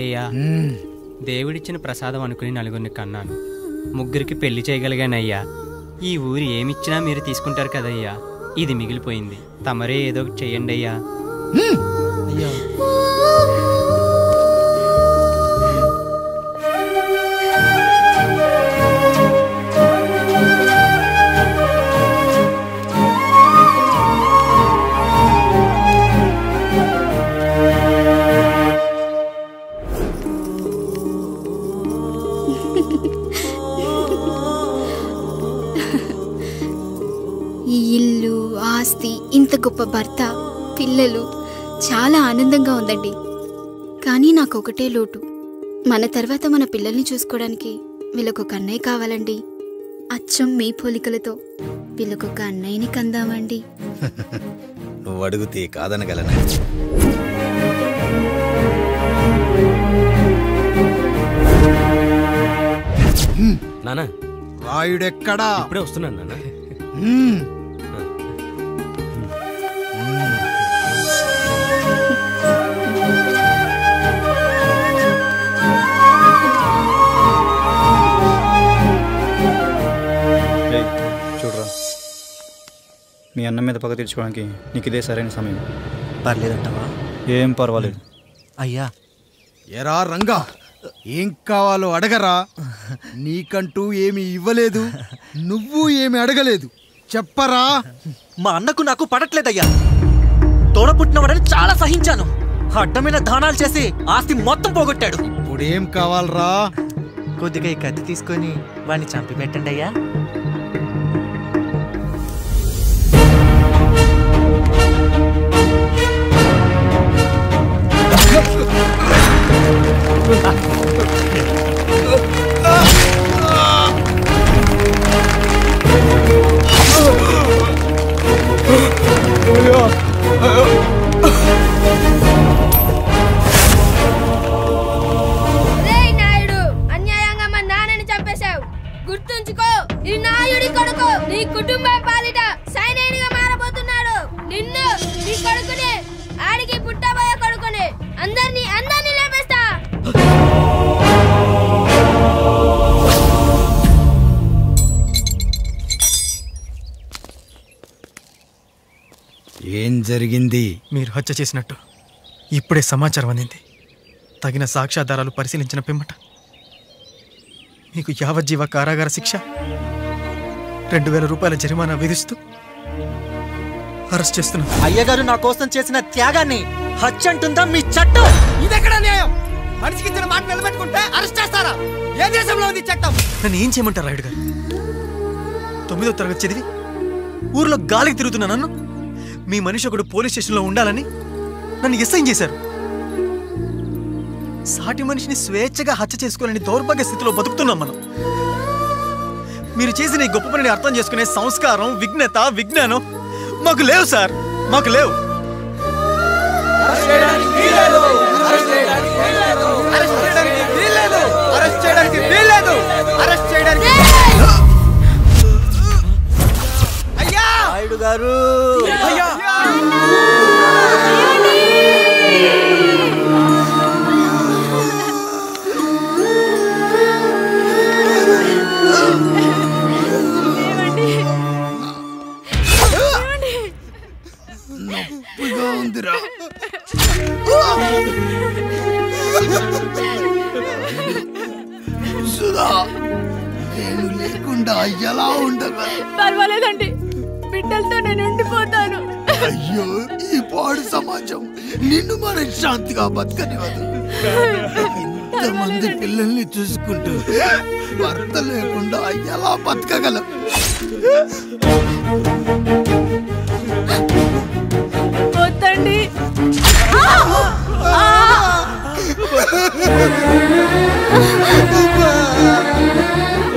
అయ్యా దేవుడిచ్చిన ప్రసాదం అనుకుని నలుగురిని కన్నాను, ముగ్గురికి పెళ్లి చేయగలిగానయ్యా. ఈ ఊరు ఏమిచ్చినా మీరు తీసుకుంటారు కదయ్యా, ఇది మిగిలిపోయింది, తమరే ఏదో ఒకటి చెయ్యండి అయ్యా. ఈ ఇల్లు, ఆస్తి, ఇంత గొప్ప భర్త, పిల్లలు, చాలా ఆనందంగా ఉందండి. కానీ నాకు ఒకటే లోటు, మన తర్వాత మన పిల్లల్ని చూసుకోవడానికి వీళ్ళకొక అన్నయ్య కావాలండి. అచ్చం మీ పోలికలతో వీళ్ళకొక అన్నయ్యని కందామండి. నువ్వు అడిగితే కాదనగలనా? నానా రాయుడెక్కడా? ఇప్పుడే వస్తున్నాను నాన్న. చూడరా, మీ అన్న మీద పగ తీర్చుకోవడానికి నీకు ఇదే సరైన సమయం. పర్లేదంటావా? ఏం పర్వాలేదు. అయ్యా. ఎరా రంగా, ఏం కావాలో అడగరా. నీకంటూ ఏమి ఇవ్వలేదు, నువ్వు ఏమి అడగలేదు, చెప్పరా. మా అన్నకు నాకు పడట్లేదయ్యా. తోడ పుట్టినవాడని చాలా సహించాను, అడ్డమైన దానాలు చేసి ఆస్తి మొత్తం పోగొట్టాడు. ఇప్పుడేం కావాలరా? కొద్దిగా ఈ కత్తి తీసుకొని వాడిని చంపి పెట్టండి అయ్యా. అన్యాయంగా మా నాన్నని చంపేశావు, గుర్తుంచుకో. ఈ నాయుడి కొడుకు నీ కుటుంబం పాలిట సైనికుడిగా మారబోతున్నాడు. నిన్ను, నీ కొడుకుని, ఆడికి పుట్టబోయే కొడుకుని, అందరినీ లేపేస్తా. ఏం జరిగింది? మీరు హత్య చేసినట్టు ఇప్పుడే సమాచారం అందింది. తగిన సాక్ష్యాధారాలు పరిశీలించిన పిమ్మట మీకు యావజ్జీవ కారాగార శిక్ష, 2000 రూపాయల జరిమానా విధిస్తూ అరెస్ట్ చేస్తున్నాను. అయ్యగారు నా కోసం చేసిన త్యాగాన్ని హత్య అంటుందా మీ చట్టం? ఇదెక్కడ న్యాయం? మనిషికి ఇచ్చిన మాట నిలబెట్టుకుంటే అరెస్ట్ చేస్తారా? ఏ దేశంలో ఉంది చట్టం? నన్ను ఏం చేయమంటారు రాయుడు గారు? 9వ తరగతి చదివి ఊర్లో గాలికి తిరుగుతున్నా నన్ను మీ మనిషి ఒకడు పోలీస్ స్టేషన్లో ఉండాలని నన్ను ఎస్ఐ చేశారు. సాటి మనిషిని స్వేచ్ఛగా హత్య చేసుకోవాలని దౌర్భాగ్య స్థితిలో బతుకుతున్నాం మనం. మీరు చేసిన ఈ గొప్ప పనిని అర్థం చేసుకునే సంస్కారం, విజ్ఞత, విజ్ఞానం మాకు లేవు సార్, మాకు లేవు. నాయుడు గారు, నొప్పిగా ఉందిరా. సుధా, నేను లేకుండా ఎలా ఉండగా? పర్వాలేదండి, బిడ్డలతో నేను ఉండిపోతాను. అయ్యో, ఈ పాడు సమాజం నిన్ను మనశ్శాంతిగా బతకనివ్వదు. ఇంతమంది పిల్లల్ని చూసుకుంటూ భర్త లేకుండా ఎలా బతకగలం? వద్దండి.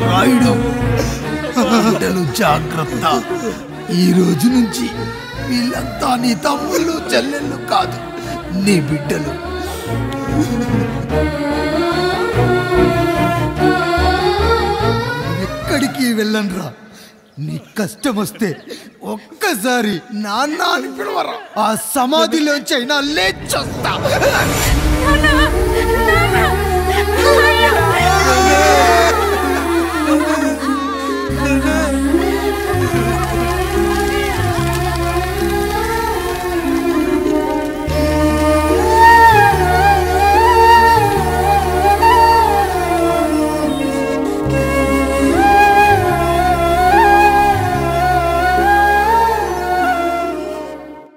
రాయుడు, బిడ్డలు జాగ్రత్త. ఈ రోజు నుంచి వీళ్ళంతా నీ తమ్ముళ్ళు, చెల్లెళ్ళు కాదు, నీ బిడ్డలు. ఎక్కడికి వెళ్ళనరా. నీ కష్టం వస్తే ఒక్కసారి నాన్న అని పిలవరా. ఆ సమాధిలోంచి అయినా లేచొస్తా.